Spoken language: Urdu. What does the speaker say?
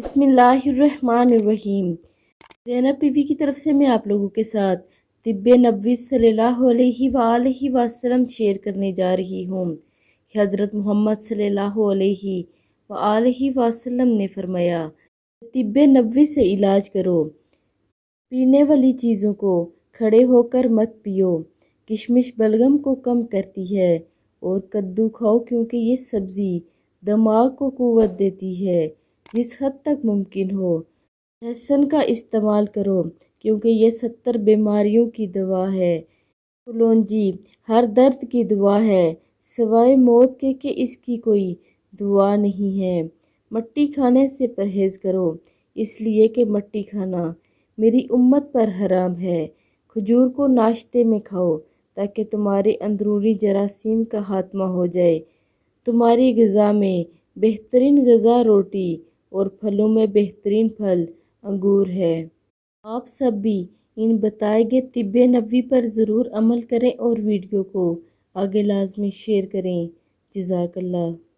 بسم اللہ الرحمن الرحیم۔ زینب پی وی کی طرف سے میں آپ لوگوں کے ساتھ طب نبوی صلی اللہ علیہ وآلہ وسلم شیئر کرنے جا رہی ہوں کہ حضرت محمد صلی اللہ علیہ وآلہ وسلم نے فرمایا، طب نبوی سے علاج کرو، پینے والی چیزوں کو کھڑے ہو کر مت پیو، کشمش بلغم کو کم کرتی ہے، اور کدو کھاؤ کیونکہ یہ سبزی دماغ کو قوت دیتی ہے جس حد تک ممکن ہو۔ لہسن کا استعمال کرو کیونکہ یہ 70 بیماریوں کی دوا ہے۔ کلونجی ہر درد کی دوا ہے سوائے موت کے کہ اس کی کوئی دوا نہیں ہے۔ مٹی کھانے سے پرہیز کرو اس لیے کہ مٹی کھانا میری امت پر حرام ہے۔ کھجور کو ناشتے میں کھاؤ تاکہ تمہارے اندرونی جراثیم کا خاتمہ ہو جائے۔ تمہاری غذا میں بہترین غذا روٹی اور پھلوں میں بہترین پھل انگور ہے۔ آپ سب بھی ان بتائے گئے طب نبوی پر ضرور عمل کریں اور ویڈیو کو آگے لازمی شیئر کریں۔ جزاک اللہ۔